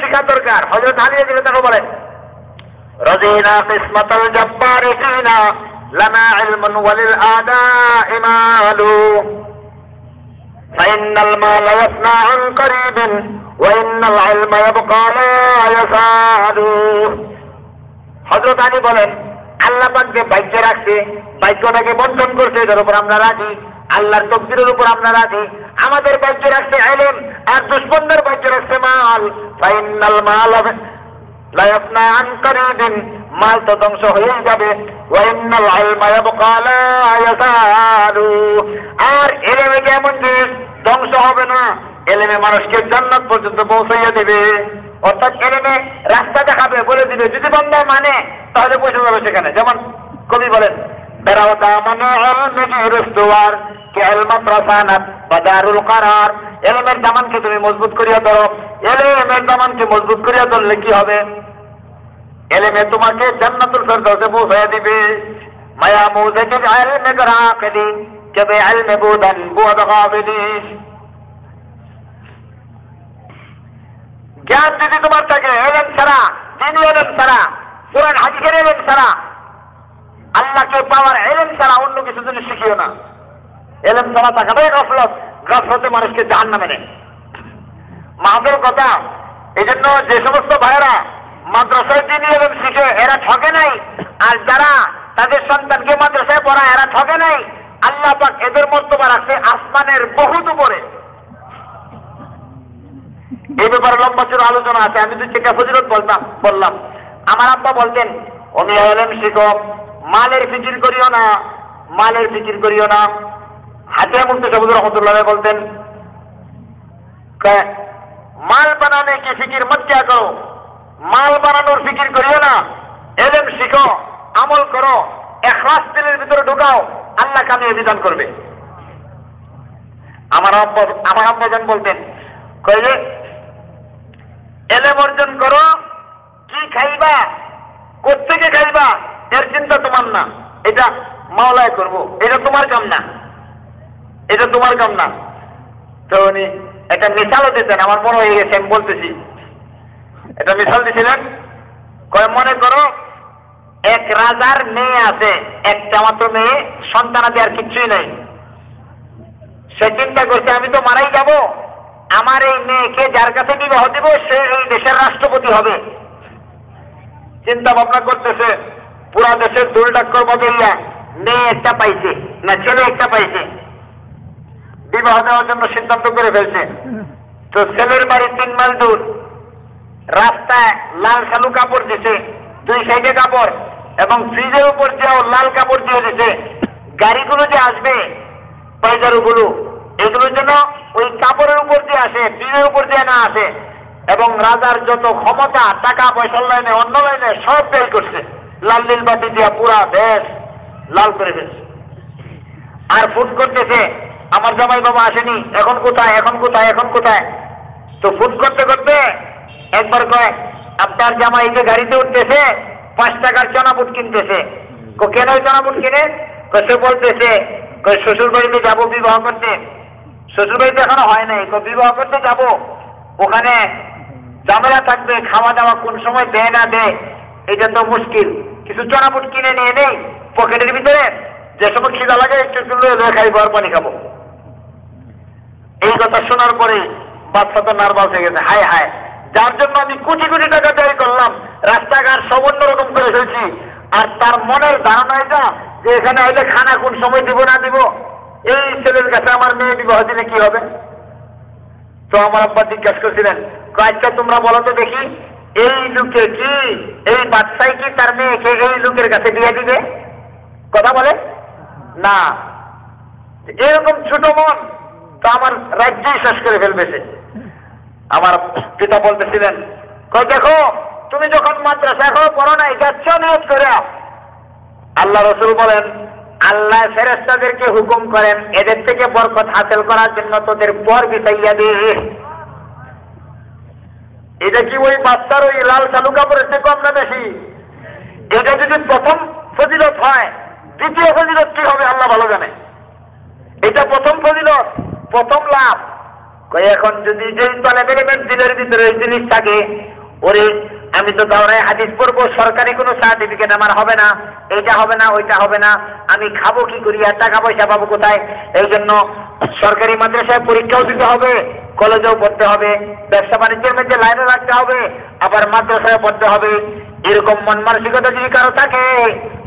শিখা দরকার। হযরত আলী রাদিয়াল্লাহু বলেন, রাদিনা কিসমাতাল জাব্বারি ফিনা লানা ইলমুন ওয়ালিল আদাই মালু ফাইনাল মালা ইয়াফনা আন করিবিন ওয়া ইন্নাল ইলমা ইয়াবকা লা ইয়াসালু। হযরত আলী বলেন, আল্লাহ পাক যে ভাগ্য রাখছে, ভাগ্যটাকে বন্টন করছে, এর উপর আমরা রাজি। আল্লাহর তকদিরের উপর আমরা রাজি। আমাদের ভাগ্য রাখছে ইলম, আর দুশমনদের ভাগ্য রাখছে মাল। ফাইনাল মালা লা ইয়াফনা আন করিবিন, মাল তো ধ্বংস হয়ে যাবে। ওয়া ইন্নাল ইলমা ইয়াবকা লা ইয়াসালু, আর ইলমে যেমন জিনিস ধ্বংস হবে না, ইলমে মানুষকে জান্নাত পর্যন্ত পৌঁছাইয়া দেবে। অর্থাৎ ইলমে রাস্তা দেখাবে, বলে দিবে। যদি বান্দা মানে তাহলে পৌঁছে যাবে সেখানে। যেমন কবি বলেন, বেরাও দামানে ইলমে গিরস্তুয়ার কে ইলমাত রাসানাত বাদারুল করার। ইলমের দামানকে তুমি মজবুত করিয়া ধরো। ইলমের দামানকে মজবুত করিয়া ধরলে কি হবে? ইলমে তোমাকে জান্নাতুল ফেরদাউসে পৌঁছাইয়া দিবে। মায়া মুজাজিদ ইলমে গরাকলি কবে ইলমে বুদান বুদ গাফিলি। জ্ঞান যদি তোমার থাকে, ইলম ছাড়া, দ্বীনি ইলম ছাড়া, কুরআন হাদিসের ইলম ছাড়া, আল্লাহকে পাওয়ার ইলম ছাড়া অন্য কিছু জিনিস শিখিও না। ইলম ছাড়া থাকাটাই গাফলত। গাফলতে মানুষকে জাহান্নামে নেয়। মাহাদের কথা। এই জন্য যে সমস্ত ভাইয়েরা মাদ্রাসায় দ্বীনি ইলম শিখে এরা ঠকে নাই, আর যারা তাদের সন্তানকে মাদ্রাসায় পড়ায় এরা ঠকে নাই। আল্লাহ পাক এদের মর্তবা রাখছে আসমানের বহুত উপরে। এই ব্যাপারে লম্বা চূড়া আলোচনা আছে। আমি দুই থেকে ফজিলত বললাম। আমার আব্বা বলতেন, আমি ইলম শিখো, মালের ফিকির করিও না, মালের ফিকির করিও না। হাতিয়া মুফতি সাহেব রহমতুল্লাহ বলতেন, মাল বানানে কি ফিকির মত কিয়া করো, মাল বানানোর ফিকির করিও না, ইলম শিখো, আমল করো, ইখলাস দিলের ভিতরে ঢুকাও, আল্লাহ কামিয়ে বিধান করবে। আমার আব্বাজান বলতেন, কইলে ইলম অর্জন করো, কি খাইবা, কোত্থেকে খাইবা, এর চিন্তা তোমার না, এটা মাওলায় করবো, এটা তোমার কাম না, এটা তোমার কাম না। তো উনি একটা মিশালও দিতেন, আমার মনে হয়ে গেছে, আমি বলতেছি। এটা মিশাল দিছিলেন, কয় মনে করো এক রাজার মেয়ে আছে, একটা মাত্র মেয়ে, সন্তানাদি আর কিচ্ছুই নেই। সে চিন্তা করছে, আমি তো মারাই যাব, আমার এই মেয়েকে যার কাছে বিবাহ দিব সে এই দেশের রাষ্ট্রপতি হবে। চিন্তা ভাবনা করতেছে, পুরা দেশের দুর্ডাক্কর বদলিয়া মেয়ে একটা পাইছে, না ছেলে একটা পাইছে, বিবাহ দেওয়ার জন্য সিদ্ধান্ত করে ফেলছে। তো ছেলের বাড়ি 3 মাইল দূর, রাস্তায় লাল শালু কাপড় দিছে, 2 সাইডে কাপড়, এবং ফ্রিজের উপর দিয়েও লাল কাপড় দিয়ে দিছে। গাড়িগুলো যে আসবে, পাইজারুগুলো, এগুলো যেন ওই কাপড়ের উপর দিয়ে আসে, ফ্রিজের উপর দিয়ে না আসে। এবং রাজার যত ক্ষমতা, টাকা পয়সার লাইনে, অন্য লাইনে সব ব্যয় করছে, লাল নীল বাতি দিয়া পুরা দেশ লাল করে ফেলছে। আর ফোন করতেছে, আমার জামাই বাবা আসেনি, এখন কোথায়, এখন কোথায়, এখন কোথায়। তো ফোন করতে করতে একবার কয়, আপনার জামাই যে গাড়িতে উঠতেছে 5 টাকার চনাপুট কিনতেছে। কেন চনাপুট কিনে? সে বলতেছে, শ্বশুর বাড়িতে যাবো বিবাহ করতে। শ্বশুর বাড়িতে এখনো হয় নাই, বিবাহ করতে যাব, ওখানে ঝামেলা থাকবে, খাওয়া দাওয়া কোন সময় দেয় না দেয়, এটা তো মুশকিল। কিছু চনাপুট কিনে নিয়ে নেই পকেটের ভিতরে, যে সময় খিদা লাগে একটু একটু খাইবো আর পানি খাবো। এই কথা শোনার পরে বাচ্চা তো নার্ভাস হয়ে গেছে। হায় হায়, যার জন্য আমি কোটি কোটি টাকা ব্যয় করলাম, রাস্তাঘাট সব অন্যরকম করে ফেলছি, আর তার মনের ধারণা এটা যে এখানে হইলে খানা কোন সময় দিব না দিব, এই ছেলের কাছে আমার মেয়ে বিবাহ দিলে কি হবে। তো আমার আব্বা জিজ্ঞাসা করছিলেন, আচ্ছা তোমরা বলো তো দেখি, এই লোকে কি, এই বাচ্চাই কি তার মেয়েকে এই লোকের কাছে বিয়ে দিবে? কথা বলে না। এরকম ছোট মন তো আমার রাজ্যই শেষ করে ফেলবেছে। আমার পিতা বলতেছিলেন, দেখো তুমি যখন মাদ্রাসা এখনো পড়ো নাই, যাচ্ছ নিয়ত করে। আল্লাহ রসুল বলেন, আল্লাহ ফেরেশতাদেরকে হুকুম করেন এদের থেকে বরকত হাসিল করার জন্য তোদের পর বিছাইয়া দিয়ে। এটা কি ওই বাচ্চার ওই লাল শালু কাপড়ের থেকে কম না বেশি? এটা যদি প্রথম ফজিলত হয়, দ্বিতীয় ফজিলত কি হবে আল্লাহ ভালো জানে। এটা প্রথম ফজিলত, প্রথম লাভ। এখন যদি যেই তলেবের দিলের ভিতরে এই জিনিস থাকে, ওরে আমি তো দাওরায় হাদিস পড়বো, সরকারি কোনো সার্টিফিকেট আমার হবে না, এইটা হবে না, ওইটা হবে না, আমি খাবো কি করি, আর টাকা পয়সা পাবো কোথায়? এই জন্য সরকারি মাদ্রাসায় পরীক্ষাও দিতে হবে, কলেজেও পড়তে হবে, ব্যবসা বাণিজ্যের মধ্যে লাইনে রাখতে হবে, আবার মাদ্রাসায় পড়তে হবে। এরকম মন মানসিকতা যদি কারো থাকে,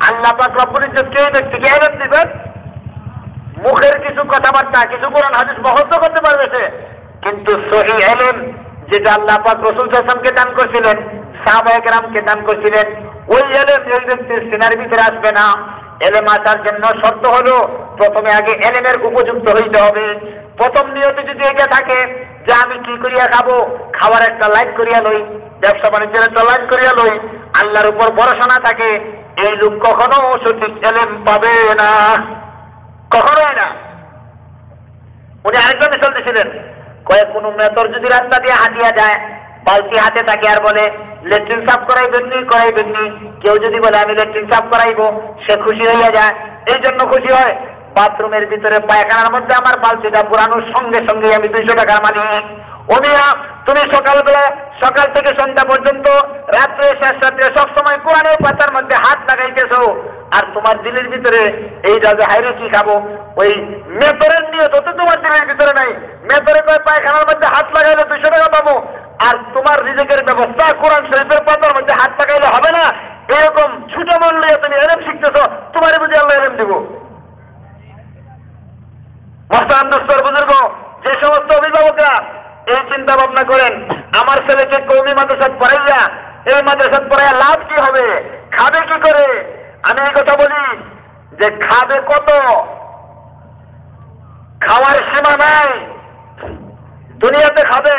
আল্লাহ পাক রব্বুল ইজ্জত কে ব্যক্তিকে ইলম দিবেন। মুখের কিছু কথাবার্তা, কিছু কোরআন হাদিস মুখস্থ করতে পারবে সে, কিন্তু সহিহ ইলম যেটা আল্লাহ পাক রাসূল সাল্লাল্লাহু আলাইহি ওয়াসাল্লামকে দান করেছিলেন, সাহাবায়ে কেরামকে দান করেছিলেন, ওই ইলম এই ব্যক্তির সিনার ভিতরে আসবে না। ইলম আসার জন্য শর্ত হলো প্রথমে আগে ইলমের উপযুক্ত হইতে হবে। প্রথম নিয়ত যদি এটা থাকে যে আমি কি করিয়া খাবো, খাবার একটা লাইন করিয়া লই, ব্যবসা বাণিজ্যের একটা লাইন করিয়া লই, আল্লাহর উপর ভরসা না থাকে, এই লোক কখনো সঠিক ইলম পাবে না, কখনোই না। উনি আরেকটা মিশাল দিয়েছিলেন, কোনো মেতর যদি রাস্তা দিয়ে হাঁটিয়া যায়, বালতি হাতে থাকে আর বলে লেট্রিন সাফ করাইবেননি, কেউ যদি বলে আমি লেট্রিন সাফ করাইবো, সে খুশি হইয়া যায়। এই জন্য খুশি হয়, বাথরুমের ভিতরে পায়খানার মধ্যে আমার বালতিটা পুরানোর সঙ্গে সঙ্গে আমি 200 টাকার মালিক। ওমিয়া তুমি সকাল থেকে সন্ধ্যা পর্যন্ত, রাত্রে শেষ রাত্রে সবসময় কোরআনের পাতার মধ্যে হাত লাগাইতেছো, আর তোমার দিলের ভিতরে এই যাবে হাইরে কি খাবো, ওই মেতরের নিয়ত তো তোমার দিলের ভিতরে নাই। মেতরে কয় পায়খানার মধ্যে হাত লাগাইলে 200 টাকা পাবো, আর তোমার রিজিকের ব্যবস্থা কোরআন শরীফের পাতার মধ্যে হাত লাগাইলে হবে না। এরকম ছোট মূল্যে তুমি ইলম শিখতেছো, তোমার বুঝি আল্লাহ ইলম দিব? মুহতারাম দোস্তর বুজুর্গ, যে সমস্ত অভিভাবকরা এই চিন্তা ভাবনা করেন আমার ছেলেকে কওমি মাদ্রাসায় পড়াইয়া, এই মাদ্রাসায় পড়াইয়া লাভ কি হবে, খাবে কি করে, আমি এই কথা বলি যে খাবে কত, খাওয়ার সীমা নাই। দুনিয়াতে খাবে,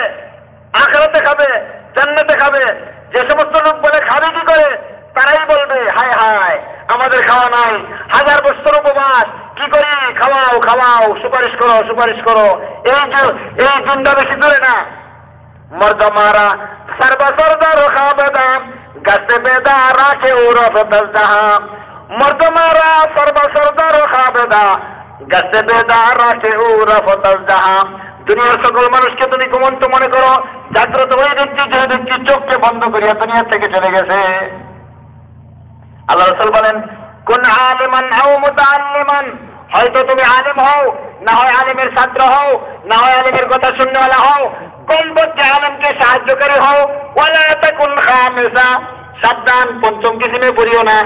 আখিরাতে খাবে, জান্নাতে খাবে। যে সমস্ত লোক বলে খাবে কি করে, তারাই বলবে হায় হায় আমাদের খাওয়া নাই, 1000 বছর উপবাস, কি করি, খাওয়াও খাওয়াও, সুপারিশ করো। এই দিনটা বেশি দূরে না। মর্দ মারা সর্ব সর্দার খাবেদা, গাছে বেদা রাখে উরফ দজদাহা। মর্দ মারা সর্ব সর্দার খাবেদা, গাছে বেদা রাখে উরফ দজদাহা। দুনিয়ার সকল মানুষকে তুমি ঘুমন্ত মনে করো, জাগ্রত হয়ে দেখছি যে ব্যক্তি চোখকে বন্ধ করিয়া দুনিয়া থেকে চলে গেছে। আল্লাহ রাসূল বলেন, কুন আলিমান আও মুতাআল্লিমান, হয়তো তুমি আলিম হও, না হয় আলিমের ছাত্র হও, না হয় আলিমের কথা শুননেওয়ালা হও, কমপক্ষে আলিমকে সাহায্যকারী হও। ওয়ালা তাকুন খামিসা, সাবধান পঞ্চম কিসিমে পড়িও না,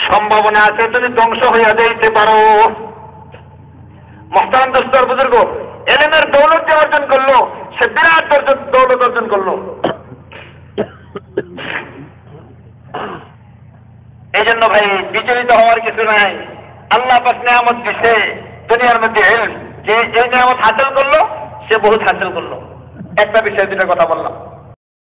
সম্ভাবনা আছে তুমি ধ্বংস হইয়া যাইতে পারো। মুহতারাম দোস্তর বুজুর্গ, ইলমের দৌলত যে অর্জন করলো, সে বিরাট দৌলত অর্জন করলো। এই জন্য ভাই বিচলিত হওয়ার কিছু নাই। আল্লাহ পাক নিয়ামত দিছে দুনিয়ার মধ্যে ইলম, যে এই নিয়ামত হাসিল করলো সে বহুত হাসিল করলো। একটা বিষয় দুটো কথা বললাম।